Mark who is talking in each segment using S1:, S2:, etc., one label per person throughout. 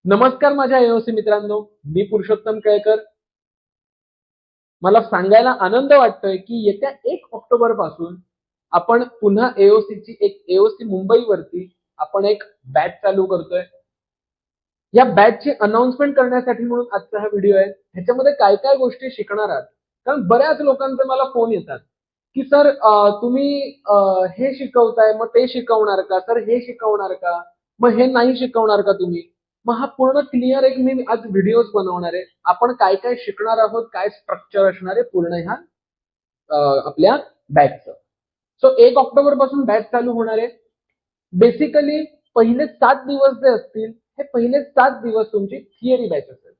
S1: नमस्कार माझ्या एओसी मित्रांनो, मी पुरुषोत्तम केळकर. मला सांगायला आनंद वाटतोय की येत्या 1 ऑक्टोबर पासून आपण पुन्हा एओसीची एक एओसी मुंबईवरती आपण एक बॅच चालू करतोय. या बॅचची अनाउन्समेंट करण्यासाठी म्हणून आजचा हा व्हिडिओ आहे. ह्याच्यामध्ये काय काय गोष्टी शिकणार आहात, कारण बऱ्याच लोकांचे मला फोन येतात की सर तुम्ही हे शिकवताय, मग ते शिकवणार का सर, हे शिकवणार का, मग हे नाही शिकवणार का तुम्ही. मग हा पूर्ण क्लिअर एक मी आज व्हिडिओज बनवणार आहे. आपण काय काय शिकणार आहोत, काय स्ट्रक्चर असणार आहे पूर्ण ह्या आपल्या बॅचचं. सो 1 ऑक्टोबर पासून बॅच चालू होणार आहे. बेसिकली पहिले 7 दिवस जे असतील, हे पहिले 7 दिवस तुमची थिअरी बॅच असेल.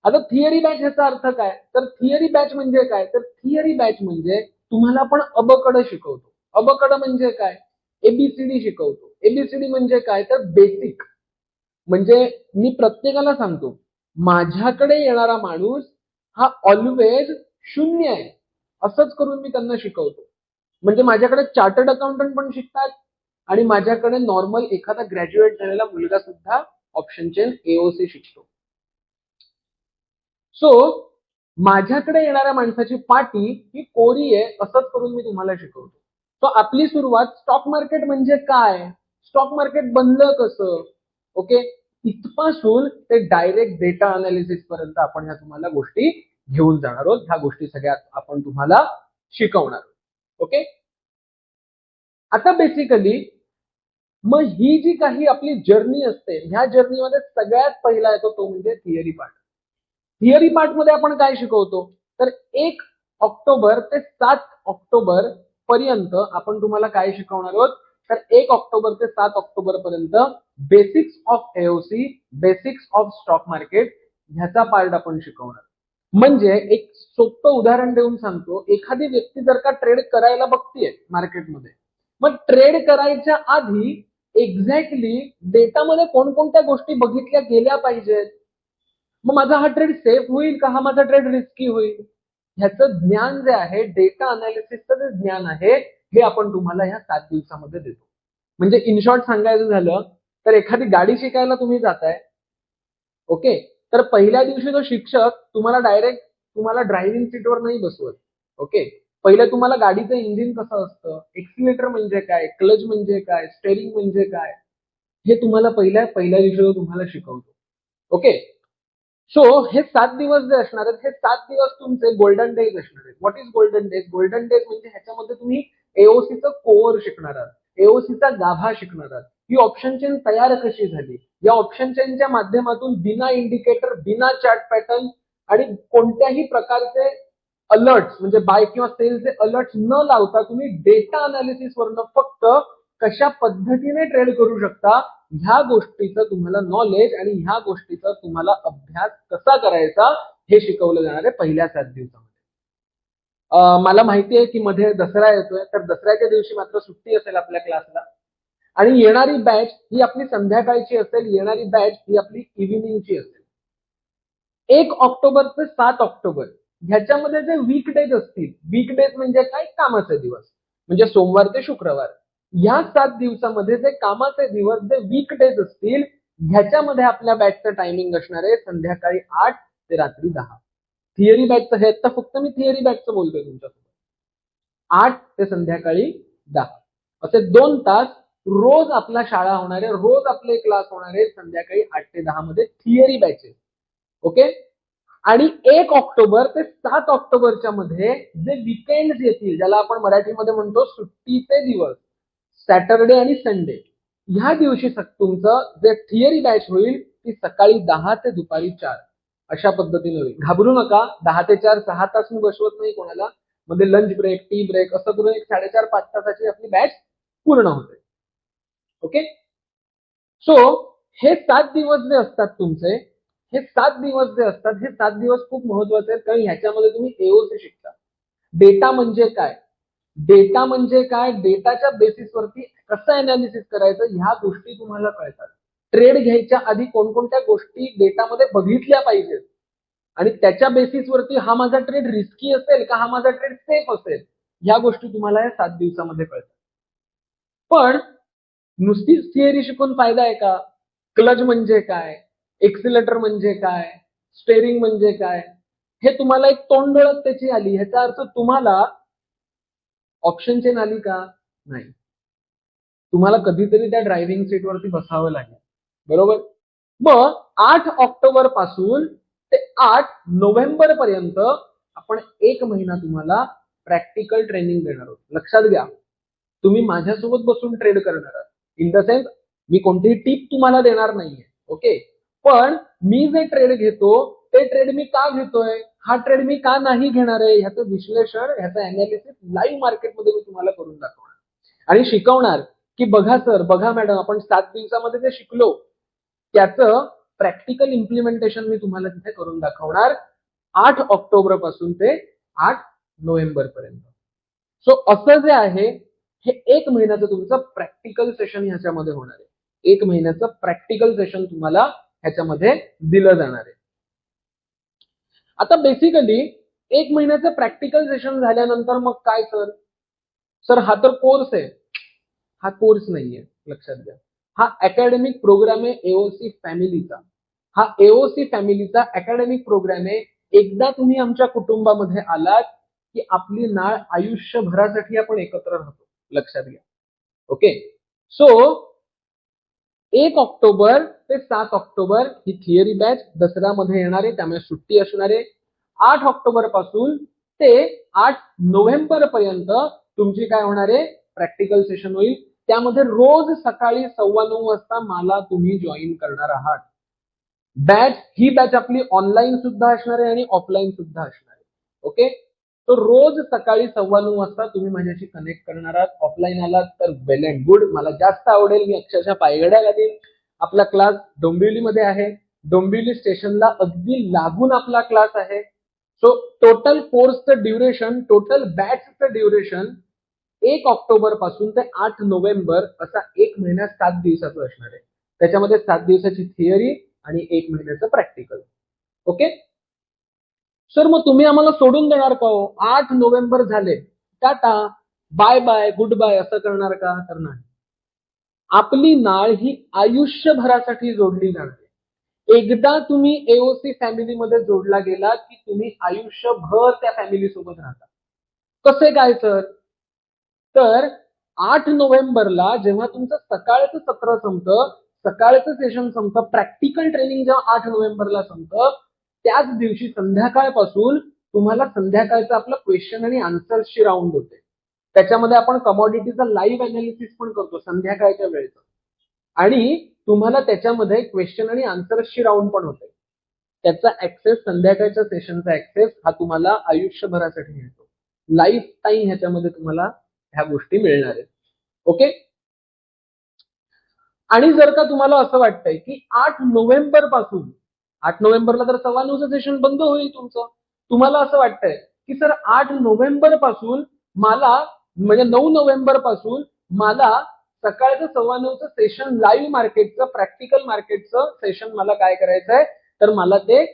S1: आता थिअरी बॅच ह्याचा अर्थ काय, तर थिअरी बॅच म्हणजे काय, तर थिअरी बॅच म्हणजे तुम्हाला आपण अबकड शिकवतो. अबकड म्हणजे काय, एबीसीडी शिकवतो. एबीसीडी म्हणजे काय, तर बेसिक. म्हणजे मी प्रत्येकाला सांगतो, माझ्याकडे येणारा माणूस हा ऑलवेज 0 आहे, असंच करून मी त्यांना शिकवतो. म्हणजे माझ्याकडे चार्टर्ड अकाउंटंट पण शिकतात आणि माझ्याकडे नॉर्मल एखादा ग्रॅज्युएट झालेला मुलगा सुद्धा ऑप्शन चेन एओसी शिकतो. सो माझ्याकडे येणाऱ्या माणसाची पाटी ही कोरी आहे, असंच करून मी तुम्हाला शिकवतो. सो आपली सुरुवात स्टॉक मार्केट म्हणजे काय, स्टॉक मार्केट बनलं कसं, ओके, इथपासून ते डायरेक्ट डेटा अनालिसिस पर्यंत आपण ह्या तुम्हाला गोष्टी घेऊन जाणार आहोत. ह्या गोष्टी सगळ्या आपण तुम्हाला शिकवणार आहोत. ओके, आता बेसिकली मग ही जी काही आपली जर्नी असते, ह्या जर्नीमध्ये सगळ्यात पहिला येतो तो म्हणजे थिअरी पार्ट. थिअरी पार्ट मध्ये आपण काय शिकवतो, तर 1 ऑक्टोबर ते 7 ऑक्टोबर पर्यंत आपण तुम्हाला काय शिकवणार आहोत, तर 1 ऑक्टोबर ते 7 ऑक्टोबर पर्यंत basics of AOC, basics of stock market ह्याचा पार्ट आपण शिकवणार. म्हणजे एक सोपं उदाहरण देऊन सांगतो, एखादी व्यक्ती जर का ट्रेड करायला बघतीये मार्केटमध्ये, मग ट्रेड करायच्या आधी एक्झॅक्टली डेटामध्ये कोणकोणत्या गोष्टी बघितल्या गेल्या पाहिजेत, मग माझा हा ट्रेड सेफ होईल का, हा माझा ट्रेड रिस्की होईल, ह्याचं ज्ञान जे आहे, डेटा अनालिसिसचं जे ज्ञान आहे, हे आपण तुम्हाला ह्या 7 दिवसामध्ये देतो. म्हणजे इन शॉर्ट सांगायचं झालं तर एखादी गाडी शिकायला तुम्ही जाताय, ओके, तर पहिल्या दिवशी तो शिक्षक तुम्हाला डायरेक्ट तुम्हाला ड्रायव्हिंग सीटवर नाही बसवत. ओके, पहिले तुम्हाला गाडीचं इंजिन कसं असतं, एक्सिलेटर म्हणजे काय, क्लच म्हणजे काय, स्टेरिंग म्हणजे काय, हे तुम्हाला पहिल्या दिवशी तुम्हाला शिकवतो. ओके, सो हे 7 दिवस जे असणार आहेत, हे 7 दिवस तुमचे गोल्डन डेज असणार आहेत. What is golden days, golden days म्हणजे ह्याच्यामध्ये तुम्ही एओसीचं कोअर शिकणार आहात, एओसीचा गाभा शिकणार आहात. ही ऑप्शन चेन तयार कशी झाली, या ऑप्शन चेनच्या माध्यमातून बिना इंडिकेटर, बिना चार्ट पॅटर्न आणि कोणत्याही प्रकारचे अलर्ट म्हणजे बाय किंवा सेलचे अलर्ट न लावता तुम्ही डेटा अनालिसिस वरनं फक्त कशा पद्धतीने ट्रेड करू शकता, ह्या गोष्टीचं तुम्हाला नॉलेज आणि ह्या गोष्टीचा तुम्हाला अभ्यास कसा करायचा हे शिकवलं जाणार आहे पहिल्या 7 दिवसामध्ये. मला माहिती आहे की मध्ये दसरा येतोय, तर दसऱ्याच्या दिवशी मात्र सुट्टी असेल आपल्या क्लासला, आणि येणारी बॅच ही आपली संध्याकाळची असेल, येणारी बॅच ही आपली इव्हिनिंगची असेल. 1 ऑक्टोबर ते 7 ऑक्टोबर ह्याच्यामध्ये जे वीकडेज असतील, वीकडेज म्हणजे काय, कामाचे दिवस, म्हणजे सोमवार ते शुक्रवार, ह्या 7 दिवसामध्ये जे कामाचे दिवस, जे वीकडेज असतील, ह्याच्यामध्ये आपल्या बॅचचं टायमिंग असणार आहे संध्याकाळी 8 ते रात्री 10. थिअरी बॅचचं हे आता फक्त मी थिअरी बॅचचं बोलतोय तुमच्यासोबत. 8 ते संध्याकाळी 10 असे 2 तास रोज आपला शाळा होणार आहे, रोज आपले क्लास होणार आहे संध्याकाळी 8 ते 10 मध्ये थिअरी बॅचेस. ओके, आणि 1 ऑक्टोबर ते 7 ऑक्टोबरच्या मध्ये जे विकेंड येतील, ज्याला आपण मराठीमध्ये म्हणतो सुट्टीचे दिवस, सॅटरडे आणि संडे, ह्या दिवशी तुमचं जे थिअरी बॅच होईल ती सकाळी 10 ते दुपारी 4 अशा पद्धतीने होईल. घाबरू नका, 10 ते 4 6 तास मी बसवत नाही कोणाला, मध्ये लंच ब्रेक, टी ब्रेक असं करून एक 4.5-5 तासाची आपली बॅच पूर्ण होते. ओके, सो हे 7 दिवस जे असतात तुमचे, हे 7 दिवस जे असतात, हे 7 दिवस खूप महत्वाचे आहेत, कारण ह्याच्यामध्ये तुम्ही एओसी शिकता. डेटा म्हणजे काय, डेटा म्हणजे काय, डेटाच्या बेसिसवरती कसं अनालिसिस करायचं, ह्या गोष्टी तुम्हाला कळतात. ट्रेड घ्यायच्या आधी कोणकोणत्या गोष्टी डेटामध्ये बघितल्या पाहिजेत आणि त्याच्या बेसिसवरती हा माझा ट्रेड रिस्की असेल का, हा माझा ट्रेड सेफ असेल, ह्या गोष्टी तुम्हाला या 7 दिवसामध्ये कळतात. पण नुसतीच थिअरी शिकून फायदा आहे का, क्लच म्हणजे काय, एक्सिलेटर म्हणजे काय, स्टेअरिंग म्हणजे काय, हे तुम्हाला एक तोंडओळख त्याची आली. ह्याचा अर्थ तुम्हाला ऑप्शन चेन आली का? नाही. तुम्हाला कधीतरी त्या ड्रायव्हिंग सीटवरती बसावं लागेल, बरोबर. मग 8 ऑक्टोबर पासून ते 8 नोव्हेंबर पर्यंत आपण 1 महिना तुम्हाला प्रॅक्टिकल ट्रेनिंग देणार आहोत. लक्षात घ्या, तुम्ही माझ्यासोबत बसून ट्रेड करणार आहात. इन द सेन्स मी कोणतीही टीप तुम्हाला देणार नाहीये, ओके. पण मी जे ट्रेड घेतो ते ट्रेड मी का घेतोय, हा ट्रेड मी का नाही घेणार आहे, ह्याचं विश्लेषण, ह्याचं अनालिसिस लाईव्ह मार्केटमध्ये मी तुम्हाला करून दाखवणार आणि शिकवणार की बघा सर, बघा मॅडम, आपण 7 दिवसामध्ये जे शिकलो त्याचं प्रॅक्टिकल इम्प्लिमेंटेशन मी तुम्हाला तिथे करून दाखवणार 8 ऑक्टोबर पासून ते 8 नोव्हेंबर पर्यंत. सो असं जे आहे हे 1 महिन्याचं तुमचं प्रॅक्टिकल सेशन ह्याच्यामध्ये होणार आहे. 1 महिन्याचं प्रॅक्टिकल सेशन तुम्हाला ह्याच्यामध्ये दिलं जाणार आहे. आता बेसिकली 1 महिन्याचं प्रॅक्टिकल सेशन झाल्यानंतर मग काय सर? सर हा तर कोर्स आहे. हा कोर्स नाहीये, लक्षात घ्या. हा अकॅडमिक प्रोग्राम आहे एओसी फॅमिलीचा. हा एओसी फॅमिलीचा अकॅडमिक प्रोग्राम आहे. एकदा तुम्ही आमच्या कुटुंबामध्ये आलात की आपली नाळ आयुष्यभरासाठी आपण एकत्र राहतो, लक्षात घ्या. ओके. सो 1 ऑक्टोबर ते 7 ऑक्टोबर ही थिअरी बॅच दसऱ्यामध्ये येणार आहे, त्यामुळे सुट्टी असणार आहे. 8 ऑक्टोबर पासून ते 8 नोव्हेंबर पर्यंत तुमची काय होणार आहे, प्रॅक्टिकल सेशन होईल. त्यामध्ये रोज सकाळी 9:15 वाजता मला तुम्ही जॉईन करणार आहात. बॅच ही बॅच आपली ऑनलाईन सुद्धा असणार आहे आणि ऑफलाईन सुद्धा असणार आहे, ओके. तो रोज सकाळी 9:15 वाजता तुम्ही माझ्याशी कनेक्ट करणार आहात. ऑफलाईन आलात तर वेल अँड गुड, मला जास्त आवडेल, मी अक्षरशः पायघड्या घालीन. आपला क्लास डोंबिवलीमध्ये आहे. डोंबिवली स्टेशनला अगदी लागून आपला क्लास आहे. सो टोटल कोर्सचं ड्युरेशन, टोटल बॅचचं ड्युरेशन 1 ऑक्टोबर पासून ते 8 नोव्हेंबर असा 1 महिना 7 दिवसाचं असणार आहे. त्याच्यामध्ये 7 दिवसाची थिअरी आणि 1 महिन्याचं प्रॅक्टिकल, ओके. सर मग तुम्ही आम्हाला सोडून देणार का हो? 8 नोव्हेंबर झाले, tata, bye bye, good bye असं करणार का? तर नाही. आपली नाळ ही आयुष्यभरासाठी जोडली जाणार. एकदा तुम्ही एओसी फॅमिलीमध्ये जोडला गेला की तुम्ही आयुष्यभर त्या फॅमिली सोबत राहता. कसे काय सर? तर 8 नोव्हेंबरला जेव्हा तुमचं सकाळचं सत्र संपतं, सकाळचं सेशन संपतं, प्रॅक्टिकल ट्रेनिंग जेव्हा 8 नोव्हेंबरला संपतं, त्याच दिवशी संध्याकाळपासून तुम्हाला संध्याकाळचं आपलं क्वेश्चन आणि आन्सर्सची राऊंड होते. त्याच्यामध्ये आपण कमॉडिटीचा लाईव्ह अनालिसिस पण करतो संध्याकाळच्या वेळेचं आणि तुम्हाला त्याच्यामध्ये क्वेश्चन आणि आन्सर्सची राऊंड पण होते. त्याचा ऍक्सेस, संध्याकाळच्या सेशनचा ऍक्सेस हा तुम्हाला आयुष्यभरासाठी मिळतो. लाईफ टाईम ह्याच्यामध्ये तुम्हाला ह्या गोष्टी मिळणार आहेत, ओके. आणि जर का तुम्हाला असं वाटतंय की 8 नोव्हेंबर पासून, 8 नोव्हेंबरला तर 9:15चं सेशन बंद होईल तुमचं, तुम्हाला असं वाटतंय की सर 8 नोव्हेंबर पासून मला, म्हणजे 9 नोव्हेंबर पासून मला सकाळचं 9:15चं सेशन, लाईव्ह मार्केटचं, प्रॅक्टिकल मार्केटचं सेशन मला काय करायचंय, तर मला ते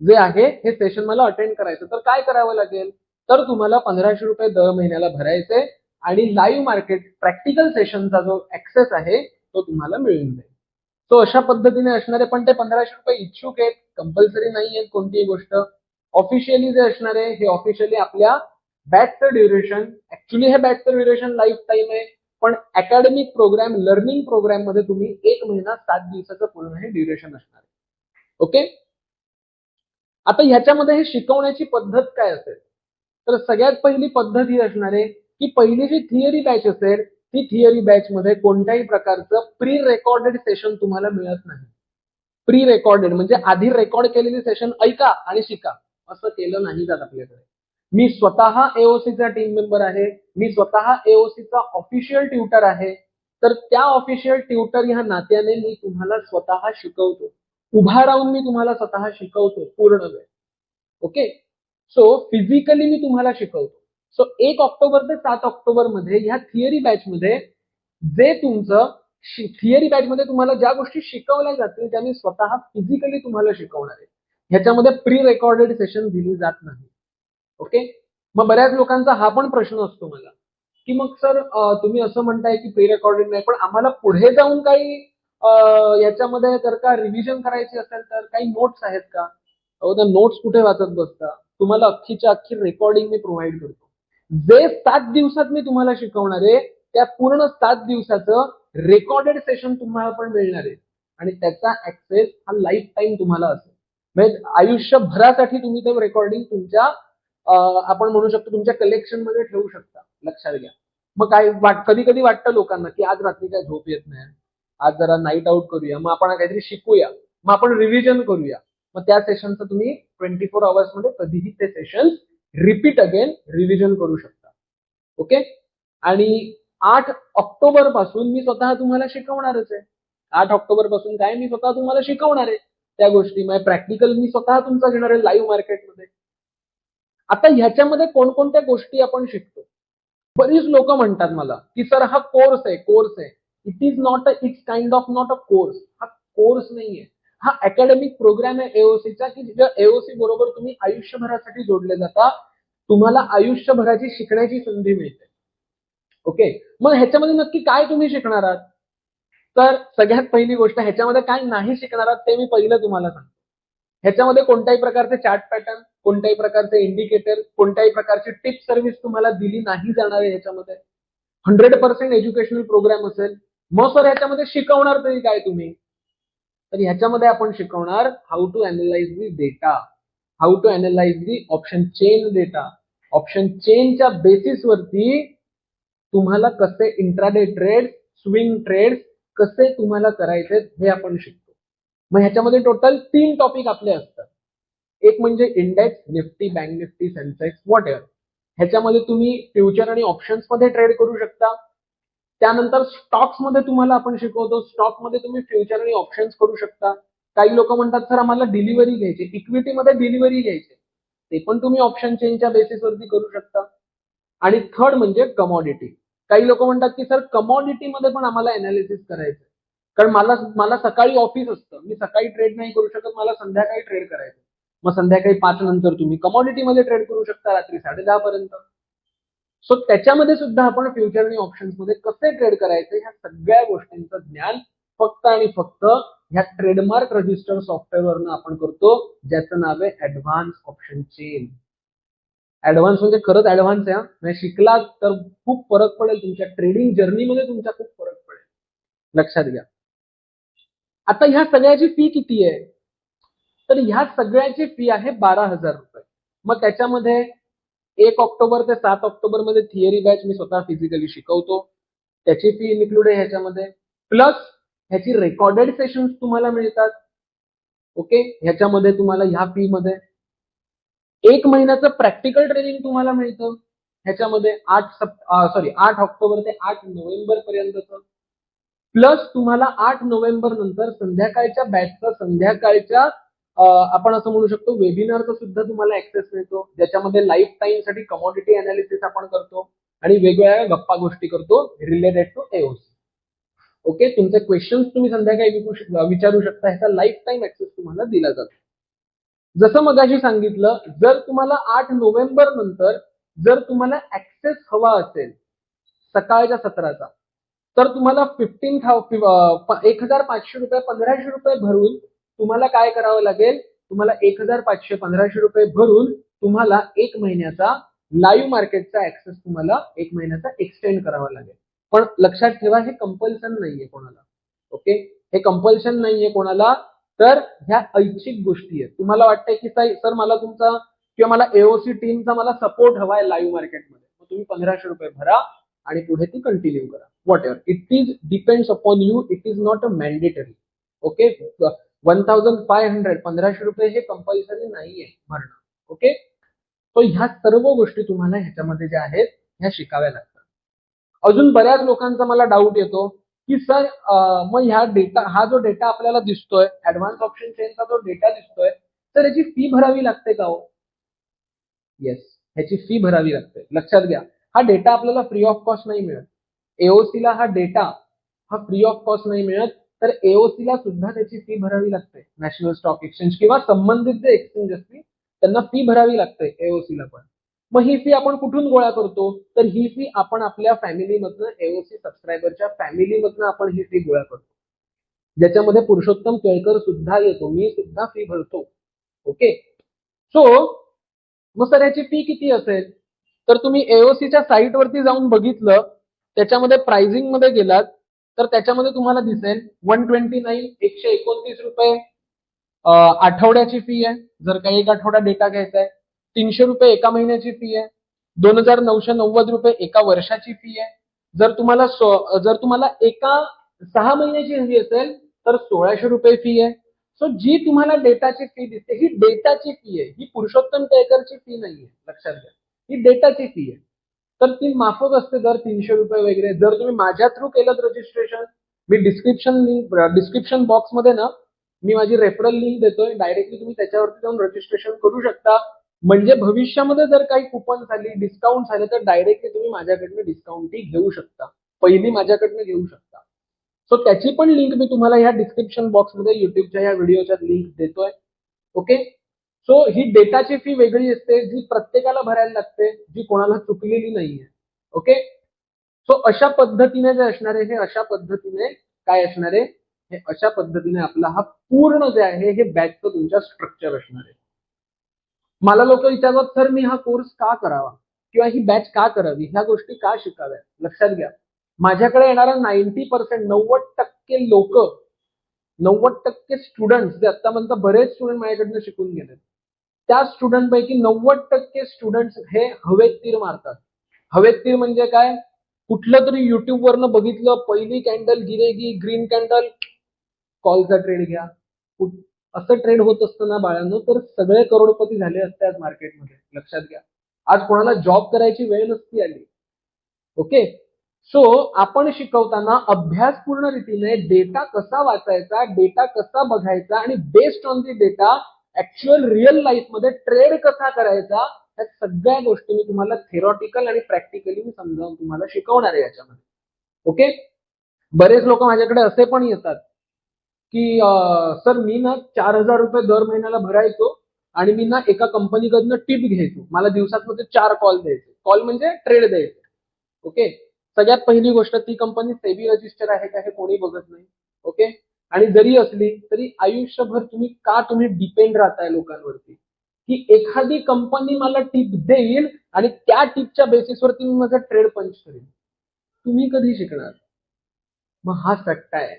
S1: जे आहे हे सेशन मला अटेंड करायचं. तर काय करावं लागेल, तर तुम्हाला 1500 रुपये दर महिन्याला भरायचे आणि लाईव्ह मार्केट प्रॅक्टिकल सेशनचा जो ऍक्सेस आहे तो तुम्हाला मिळून जाईल. सो अशा पद्धतीने असणारे, पण ते 1500 रुपये इच्छुक आहेत, कंपल्सरी नाही आहेत कोणतीही गोष्ट. ऑफिशियली जे असणार आहे हे ऑफिशियली आपल्या बॅचचं ड्युरेशन, ऍक्च्युली हे बॅचचं ड्युरेशन लाईफ टाईम आहे, पण अकॅडमिक प्रोग्राम, लर्निंग प्रोग्राम मध्ये तुम्ही 1 महिना 7 दिवसाचं पूर्ण हे ड्युरेशन असणार आहे, ओके. आता ह्याच्यामध्ये हे शिकवण्याची पद्धत काय असेल, तर सगळ्यात पहिली पद्धत ही असणार आहे की पहिली जी थिअरी बॅच असेल ती थिअरी बॅच मध्ये कोणत्याही प्रकारचं प्री रेकॉर्डेड सेशन तुम्हाला मिळत नाही. प्री रेकॉर्डेड म्हणजे आधी रेकॉर्ड केलेली सेशन ऐका आणि शिका, असं केलं नाही जात आपल्याकडे. मी स्वतः एओसीचा टीम मेंबर आहे, मी स्वतः एओसीचा ऑफिशियल ट्युटर आहे. तर त्या ऑफिशियल ट्युटर ह्या नात्याने मी तुम्हाला स्वतः शिकवतो, उभा राहून मी तुम्हाला स्वतः शिकवतो पूर्ण वेळ, ओके. सो फिजिकली मी तुम्हाला शिकवतो. सो 1 ऑक्टोबर ते 7 ऑक्टोबर मध्ये ह्या थिअरी बॅच मध्ये जे तुमचं थिअरी बॅच मध्ये तुम्हाला ज्या गोष्टी शिकवल्या जातील त्या मी स्वतः फिजिकली तुम्हाला शिकवणार आहे. ह्याच्यामध्ये प्री रेकॉर्डेड सेशन दिली जात नाही, ओके. मग बऱ्याच लोकांचा हा पण प्रश्न असतो मला की मग सर तुम्ही असं म्हणताय की प्री रेकॉर्डेड नाही, पण आम्हाला पुढे जाऊन काही याच्यामध्ये जर का रिव्हिजन करायची असेल तर काही नोट्स आहेत का? अहो त्या नोट्स कुठे वाचत बसता? तुम्हाला अख्खीच्या अख्खी रेकॉर्डिंग मी प्रोव्हाइड करतो. जे 7 दिवसात मी तुम्हाला शिकवणार आहे त्या पूर्ण 7 दिवसाचं रेकॉर्डेड सेशन तुम्हाला पण मिळणार आहे आणि त्याचा ऍक्सेस हा लाईफ टाईम तुम्हाला असेल. म्हणजे आयुष्यभरासाठी तुम्ही ते रेकॉर्डिंग तुमच्या आपण म्हणू शकतो तुमच्या कलेक्शन मध्ये ठेवू शकता. लक्षात घ्या. मग काय कधी कधी वाटतं लोकांना की आज रात्री काय झोप येत नाही, आज जरा नाईट आउट करूया, मग आपण काहीतरी शिकूया, मग आपण रिव्हिजन करूया. मग त्या सेशनचं तुम्ही 24 आवर्स मध्ये कधीही ते सेशन रिपीट अगेन रिव्हिजन करू शकता. ओके. आणि 8 ऑक्टोबर पासून मी स्वतः तुम्हाला शिकवणारच आहे. 8 ऑक्टोबर पासून काय मी स्वतः तुम्हाला शिकवणार आहे त्या गोष्टी. म्हणजे प्रॅक्टिकल मी स्वतः तुमचा घेणार आहे लाईव्ह मार्केटमध्ये. आता ह्याच्यामध्ये कोणकोणत्या गोष्टी आपण शिकतो? बरीच लोक म्हणतात मला की सर हा कोर्स आहे. It is not it's kind of not a course. हा कोर्स नाहीये, हा अकॅडमिक प्रोग्राम आहे एओसीचा की ज्या एओसी बरोबर तुम्ही आयुष्यभरासाठी जोडले जाता. तुम्हाला आयुष्यभराची शिकण्याची संधी मिळते. ओके. मग ह्याच्यामध्ये नक्की काय तुम्ही शिकणार आहात? तर सगळ्यात पहिली गोष्ट ह्याच्यामध्ये काय नाही शिकणार आहात ते मी पहिलं तुम्हाला सांगतो. ह्याच्यामध्ये कोणत्याही प्रकारचे चार्ट पॅटर्न, कोणत्याही प्रकारचे इंडिकेटर, कोणत्याही प्रकारची टिप सर्व्हिस तुम्हाला दिली नाही जाणार आहे. ह्याच्यामध्ये 100% एज्युकेशनल प्रोग्राम असेल. मग सर ह्याच्यामध्ये शिकवणार तरी काय तुम्ही? तर ह्याच्यामध्ये आपण शिकवणार how to analyse the data, how to analyse the option chain data. Option चेनच्या बेसिसवरती तुम्हाला कसे इंट्राडे ट्रेड, स्विंग ट्रेड कसे तुम्हाला करायचे हे आपण शिकतो. मग ह्याच्यामध्ये टोटल 3 टॉपिक आपले असतात. एक म्हणजे index, Nifty, bank Nifty, Sensex, what ever. ह्याच्यामध्ये तुम्ही फ्युचर आणि ऑप्शन्स मध्ये ट्रेड करू शकता. त्यानंतर स्टॉक्स मध्ये तुम्हाला आपण शिकवतो, स्टॉक मध्ये तुम्ही फ्युचर आणि ऑप्शन्स करू शकता. काही लोक म्हणतात सर आम्हाला डिलिव्हरी घ्यायची, इक्विटीमध्ये डिलिव्हरी घ्यायची, ते पण तुम्ही ऑप्शन चेनच्या बेसिसवरती करू शकता. आणि थर्ड म्हणजे कमॉडिटी. काही लोक म्हणतात की सर कमॉडिटी मध्ये पण आम्हाला अनालिसिस करायचं, कारण मला सकाळी ऑफिस असतं, मी सकाळी ट्रेड नाही करू शकत, मला संध्याकाळी ट्रेड करायचं. मग संध्याकाळी 5 नंतर तुम्ही कमॉडिटी मध्ये ट्रेड करू शकता रात्री 10:30 पर्यंत. सो त्याच्यामध्ये सुद्धा आपण फ्युचर आणि ऑप्शन्स मध्ये कसे ट्रेड करायचे ह्या सगळ्या गोष्टींचं ज्ञान फक्त आणि फक्त ह्या ट्रेडमार्क रजिस्टर सॉफ्टवेअरवरनं आपण करतो, ज्याचं नाव आहे ऍडव्हान्स ऑप्शन चेन. ऍडव्हान्स म्हणजे खरंच ऍडव्हान्स आहे. म्हणजे शिकलात तर खूप फरक पडेल तुमच्या ट्रेडिंग जर्नीमध्ये, तुमच्या खूप फरक पडेल. लक्षात घ्या. आता ह्या सगळ्याची फी किती आहे? तर ह्या सगळ्याची फी आहे 12,000 रुपये. मग त्याच्यामध्ये 1 ऑक्टोबर ते 7 ऑक्टोबर मध्ये थिअरी बॅच मी स्वतः फिजिकली शिकवतो, त्याची फी इन्क्लूड आहे ह्याच्यामध्ये. प्लस ह्याची रेकॉर्डेड सेशन्स तुम्हाला मिळतात. ओके. ह्याच्यामध्ये तुम्हाला ह्या फी मध्ये 1 महिन्याचं प्रॅक्टिकल ट्रेनिंग तुम्हाला मिळतं ह्याच्यामध्ये 8 ऑक्टोबर ते 8 नोव्हेंबर पर्यंतचं. प्लस तुम्हाला 8 नोव्हेंबर नंतर संध्याकाळच्या बॅचचा संध्याकाळच्या आपण असं म्हणू शकतो वेबिनारचा सुद्धा तुम्हाला ऍक्सेस मिळतो, ज्याच्यामध्ये लाईफ टाईम साठी कमॉडिटी अनालिसिस आपण करतो आणि वेगवेगळ्या गप्पा गोष्टी करतो रिलेटेड टू एओसी. ओके. तुमचे क्वेश्चन्स तुम्ही संध्याकाळी विचारू शकता. ह्याचा लाईफ टाईम ऍक्सेस तुम्हाला दिला जातो. जसं मगाशी सांगितलं, जर तुम्हाला 8 नोव्हेंबर नंतर जर तुम्हाला ऍक्सेस हवा असेल सकाळच्या सत्राचा, तर तुम्हाला 1,500 रुपये 1,500 रुपये भरून तुम्हाला काय करावं लागेल? तुम्हाला 1,500 1,500 रुपये भरून तुम्हाला 1 महिन्याचा लाईव्ह मार्केटचा ऍक्सेस तुम्हाला 1 महिन्याचा एक्सटेंड करावा लागेल. पण लक्षात ठेवा हे कंपल्सन नाहीये कोणाला. ओके. हे कंपल्शन नाहीये कोणाला. तर ह्या ऐच्छिक गोष्टी आहेत. तुम्हाला वाटतंय की सर मला तुमचा किंवा मला एओसी टीमचा मला सपोर्ट हवाय लाईव्ह मार्केटमध्ये, मग तुम्ही 1,500 रुपये भरा आणि पुढे ती कंटिन्यू करा. What ever. It is depends upon you. It is not a mandatory. Okay. 1,500 1,500 रुपये हे कंपल्सरी नाहीये भरणं. ओके. तो ह्या सर्व गोष्टी तुम्हाला ह्याच्यामध्ये ज्या आहेत ह्या शिकाव्या लागतात. अजून बऱ्याच लोकांचा मला डाऊट येतो की सर मग ह्या डेटा, हा जो डेटा आपल्याला दिसतोय ऍडव्हान्स ऑप्शन चेनचा जो डेटा दिसतोय, तर याची फी भरावी लागते का हो? येस, ह्याची फी भरावी लागते. लक्षात घ्या. हा डेटा आपल्याला फ्री ऑफ कॉस्ट नाही मिळत. एओसीला हा डेटा हा फ्री ऑफ कॉस्ट नाही मिळत, तर एओसीला सुद्धा त्याची फी भरावी लागते. नॅशनल स्टॉक एक्सचेंज किंवा संबंधित जे एक्सचेंज असतील त्यांना फी भरावी लागते एओसीला पण. मग ही फी आपण कुठून गोळा करतो? तर ही फी आपण आपल्या फॅमिलीमधनं, एओसी सबस्क्रायबरच्या फॅमिलीमधनं आपण ही फी गोळा करतो. ज्याच्यामध्ये पुरुषोत्तम केळकर सुद्धा येतो, मी सुद्धा फी भरतो. ओके. सो मग सर याची फी किती असेल? तर तुम्ही एओसीच्या साईटवरती जाऊन बघितलं, त्याच्यामध्ये प्राइसिंग मध्ये गेलात तर त्याच्यामध्ये तुम्हाला दिसेल 129 ₹129 आठवड्याची फी आहे, जर का एक आठवडा डेटा घ्यायचा आहे. ₹300 एका महिन्याची फी आहे. ₹2990 एका वर्षाची फी आहे. जर तुम्हाला एका 6 महिन्याची हवी असेल तर ₹1600 फी आहे. सो जी तुम्हाला डेटाची फी दिसते ही डेटाची फी आहे, ही पुरुषोत्तम केळकरची फी नाहीये, लक्षात घ्या. ही डेटाची फी आहे. तर ती माफक असते दर ₹300 वगैरे. जर तुम्ही माझ्या थ्रू केलं रजिस्ट्रेशन, मी डिस्क्रिप्शन बॉक्समध्ये ना मी माझी रेफरल लिंक देतोय, डायरेक्टली तुम्ही त्याच्यावरती जाऊन रजिस्ट्रेशन करू शकता. म्हणजे भविष्यामध्ये जर काही कुपन झाली, डिस्काउंट झाले तर डायरेक्टली तुम्ही माझ्याकडनं डिस्काउंटही घेऊ शकता, पहिली माझ्याकडनं घेऊ शकता. सो त्याची पण लिंक मी तुम्हाला ह्या डिस्क्रिप्शन बॉक्समध्ये युट्यूबच्या या व्हिडिओच्या लिंक देतोय. ओके. सो ही डेटाची फी वेगळी असते, जी प्रत्येकाला भरायला लागते, जी कोणाला चुकलेली नाहीये. ओके. सो अशा पद्धतीने जे असणार आहे, हे अशा पद्धतीने काय असणार आहे, हे अशा पद्धतीने आपला हा पूर्ण जे आहे हे बॅचचं तुमच्या स्ट्रक्चर असणार आहे. मला लोक विचारतात, सर मी हा कोर्स का करावा किंवा ही बॅच का करावी, ह्या गोष्टी का शिकाव्या? लक्षात घ्या, माझ्याकडे येणारा 90% 90% लोक, 90% स्टुडंट जे आतापर्यंत बरेच स्टुडंट माझ्याकडनं शिकून गेले, त्या स्टुडंट पैकी 90% स्टुडंट हे हवेत तीर मारतात. हवेत तीर म्हणजे काय? कुठलं तरी युट्यूब वरनं बघितलं, पहिली कॅन्डल गिरेगी, ग्रीन कॅन्डल, कॉलचा ट्रेड घ्या. असं ट्रेड होत असतं ना बाळांनो, तर सगळे करोडपती झाले असते आज मार्केटमध्ये. लक्षात घ्या, आज कोणाला जॉब करायची वेळ नसती आली. ओके. सो आपण शिकवताना अभ्यासपूर्ण रीतीने डेटा कसा वाचायचा, डेटा कसा बघायचा आणि based on the data actual real life मध्ये ट्रेड कसा करायचा, या सगळ्या गोष्टी मी तुम्हाला थेरॉटिकल आणि प्रॅक्टिकली मी समजावून तुम्हाला शिकवणार आहे याच्यामध्ये. ओके. बरेच लोक माझ्याकडे असे पण येतात की सर मी ना ₹4000 दर महिन्याला भरायचो आणि मी ना एका कंपनीकडनं टिप घ्यायचो, मला दिवसात 4 कॉल द्यायचे. कॉल म्हणजे ट्रेड द्यायचे. ओके. सगळ्यात पहिली गोष्ट, ती कंपनी सेबी रजिस्टर आहे का हे कोणी बघत नाही. ओके. आणि जरी असली तरी आयुष्यभर तुम्ही डिपेंड राहताय लोकांवरती, की एखादी कंपनी मला टिप देईल आणि त्या टिपच्या बेसिसवरती मी माझा ट्रेड पंच करेन. तुम्ही कधी शिकणार? मग हा सट्टा आहे,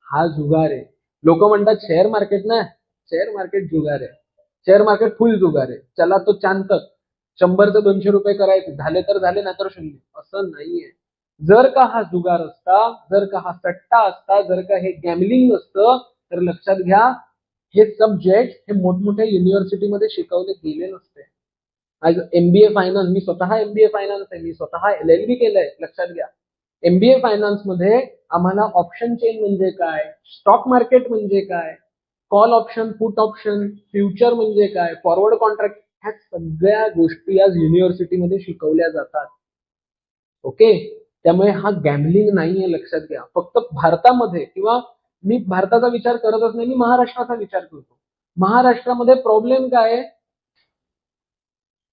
S1: हा जुगार आहे. लोक म्हणतात शेअर मार्केट ना, शेअर मार्केट जुगार आहे, शेअर मार्केट फुल जुगार आहे, चला तो चांतक, 100 ते 200 रुपये करायचे, झाले तर झाले, नाही तर शून्य. असं नाहीये. जर का हा जुगार असता, जर का हा सट्टा असता, जर का हे गॅमलिंग असतं, तर लक्षात घ्या हे सब्जेक्ट हे मोठमोठ्या युनिव्हर्सिटीमध्ये शिकवले गेले नसते. आज एमबीए फायनान्स, मी स्वतः एमबीए फायनान्स आहे, मी स्वतः LLB केलंय. लक्षात घ्या, एमबीए फायनान्स मध्ये आम्हाला ऑप्शन चेन म्हणजे काय, स्टॉक मार्केट म्हणजे काय, call option, put option, future म्हणजे काय, फॉरवर्ड कॉन्ट्रॅक्ट, ह्या सगळ्या गोष्टी आज युनिव्हर्सिटीमध्ये शिकवल्या जातात. ओके. त्यामुळे हा गॅमलिंग नाहीये, लक्षात घ्या. फक्त भारतामध्ये, किंवा मी भारताचा विचार करतच नाही, मी महाराष्ट्राचा विचार करतो. महाराष्ट्रामध्ये प्रॉब्लेम काय आहे?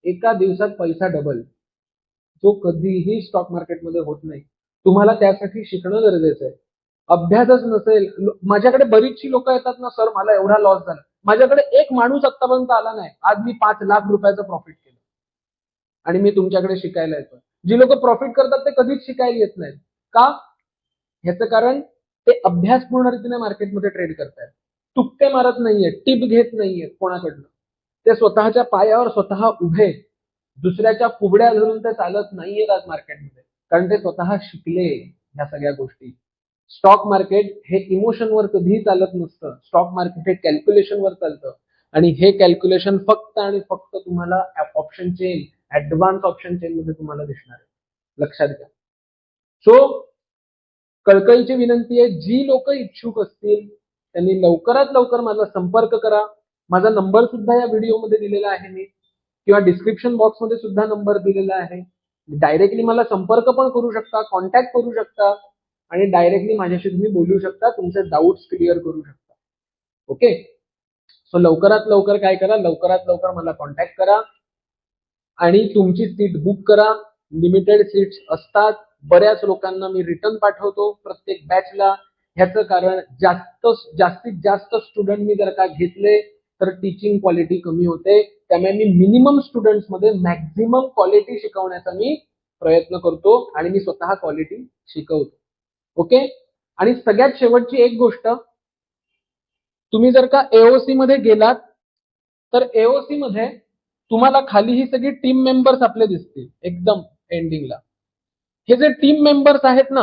S1: एका दिवसात पैसा डबल, जो कधीही स्टॉक मार्केटमध्ये होत नाही. तुम्हाला त्यासाठी शिकणं गरजेचं आहे. अभ्यासच नसेल, माझ्याकडे बरीचशी लोक येतात ना, सर मला एवढा लॉस झाला. माझ्याकडे एक माणूस आतापर्यंत आला नाही, आज मी ₹5,00,000 प्रॉफिट केलं आणि मी तुमच्याकडे शिकायला येतो. जी लोक प्रॉफिट करतात ते कधीच शिकायला येत नाहीत. का? ह्याचं कारण ते अभ्यासपूर्ण रीतीने मार्केटमध्ये ट्रेड करतायत, तुक्के मारत नाहीये, टिप घेत नाहीये कोणाकडनं. ते स्वतःच्या पायावर स्वतः उभे, दुसऱ्याच्या फुगड्या धरून ते चालत नाहीयेत आज मार्केटमध्ये, कारण ते स्वतः शिकले ह्या सगळ्या गोष्टी. स्टॉक मार्केट हे इमोशनवर कधीही चालत नसतं. स्टॉक मार्केट हे कॅल्क्युलेशनवर चालतं आणि हे कॅल्क्युलेशन फक्त आणि फक्त तुम्हाला option chain, advance option chain मध्ये तुम्हाला दिसणार आहे. लक्षात घ्या. सो कळकळीची विनंती आहे, जी लोक इच्छुक असतील त्यांनी लवकरात लवकर माझा संपर्क करा. माझा नंबर सुद्धा या व्हिडिओमध्ये दिलेला आहे मी, किंवा डिस्क्रिप्शन बॉक्समध्ये सुद्धा नंबर दिलेला आहे. डायरेक्टली मला संपर्क पण करू शकता, कॉन्टॅक्ट करू शकता आणि डायरेक्टली माझ्याशी तुम्ही बोलू शकता, तुमचे डाऊट्स क्लिअर करू शकता. ओके. सो लवकरात लवकर काय करा, लवकरात लवकर मला कॉन्टॅक्ट करा आणि तुमची सीट बुक करा. लिमिटेड सीट्स असतात. बऱ्याच लोकांना मी रिटर्न पाठवतो प्रत्येक बॅचला. ह्याचं कारण जास्तीत जास्त स्टुडंट मी जर का घेतले तर टीचिंग क्वालिटी कमी होते. त्यामुळे मी मिनिमम स्टुडंट्स मध्ये मॅक्झिमम क्वालिटी शिकवण्याचा मी प्रयत्न करतो आणि मी स्वतः क्वालिटी शिकवतो. ओके. आणि सगळ्यात शेवटची एक गोष्ट, तुम्ही जर का एओसी मध्ये गेलात तर एओसी मध्ये तुम्हाला खाली ही सगळी टीम मेंबर्स आपले दिसतील एकदम एंडिंगला. हे जे टीम मेंबर्स आहेत ना,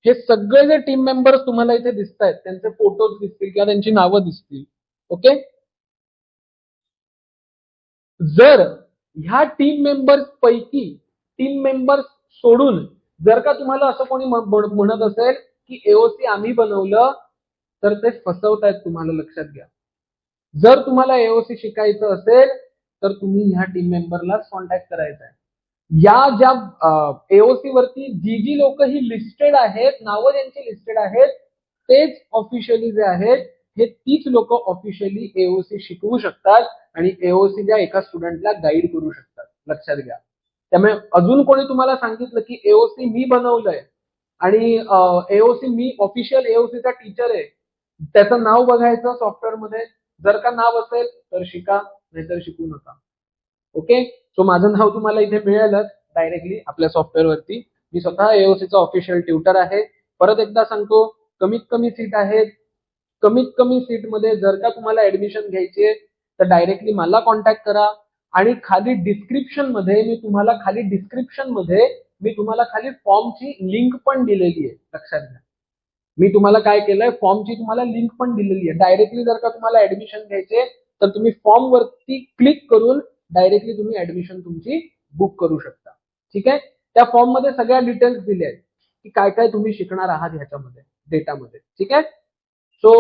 S1: हे सगळे जे टीम मेंबर्स तुम्हाला इथे दिसत आहेत त्यांचे फोटोज दिसतील किंवा त्यांची नावं दिसतील. ओके. जर ह्या टीम मेंबर्स पैकी टीम मेंबर्स सोडून जर का तुम्हाला असं कोणी म्हणत असेल की एओसी आम्ही बनवलं, तर ते फसवतायत, तुम्हाला लक्षात घ्या. जर तुम्हाला एओसी शिकायचं असेल तर तुम्ही ह्या टीम मेंबरलाच कॉन्टॅक्ट करायचा आहे. या ज्या एओसी वरती जी लोक ही लिस्टेड आहेत, नावं ज्यांची लिस्टेड आहेत, तेच ऑफिशियली जे आहेत हे तीच लोक ऑफिशियली एओसी शिकवू शकतात आणि एओसीच्या एका स्टुडंटला गाईड करू शकतात. लक्षात घ्या. त्यामुळे अजून कोणी तुम्हाला सांगितलं की एओसी मी बनवलंय आणि एओसी मी ऑफिशियल एओसीचा टीचर आहे, त्याचं नाव बघायचं सॉफ्टवेअर मध्ये. जर का नाव असेल तर शिका, नाहीतर शिकू नका. ओके. सो माझं नाव तुम्हाला इथे मिळेलच डायरेक्टली आपल्या सॉफ्टवेअर वरती. मी स्वतः एओसीचा ऑफिशियल ट्युटर आहे. परत एकदा सांगतो, कमीत कमी सीट आहेत. कमीत कमी सीट मध्ये जर का तुम्हाला ऍडमिशन घ्यायची आहे तर डायरेक्टली मला कॉन्टॅक्ट करा. आणि खाली डिस्क्रिप्शन मध्ये मी तुम्हाला खाली फॉर्मची लिंक पण दिलेली आहे. लक्षात घ्या. मी तुम्हाला काय केलंय, फॉर्मची तुम्हाला लिंक पण दिलेली आहे. डायरेक्टली जर का तुम्हाला ऍडमिशन घ्यायचे तर तुम्ही फॉर्म वरती क्लिक करून डायरेक्टली तुम्ही ऍडमिशन तुमची बुक करू शकता. ठीक आहे. त्या फॉर्म मध्ये सगळ्या डिटेल्स दिले आहेत की काय काय तुम्ही शिकणार आहात ह्याच्यामध्ये, डेटामध्ये. ठीक आहे. सो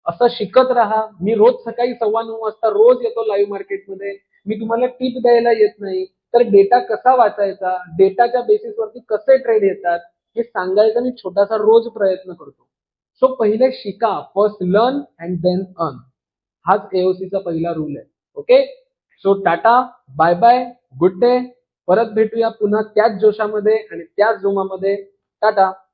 S1: असं शिकत राहा. मी रोज सकाळी 9:15 वाजता रोज येतो लाईव्ह मार्केटमध्ये. मी तुम्हाला टिप द्यायला येत नाही, तर डेटा कसा वाचायचा, डेटाच्या बेसिसवरती कसे ट्रेड येतात हे सांगायचा मी छोटासा रोज प्रयत्न करतो. सो पहिले शिका, first learn and then earn. हाच एओसीचा पहिला रूल आहे. Okay. So tata, bye bye, good day. परत भेटूया पुन्हा त्याच जोशामध्ये आणि त्याच जोमामध्ये. टाटा.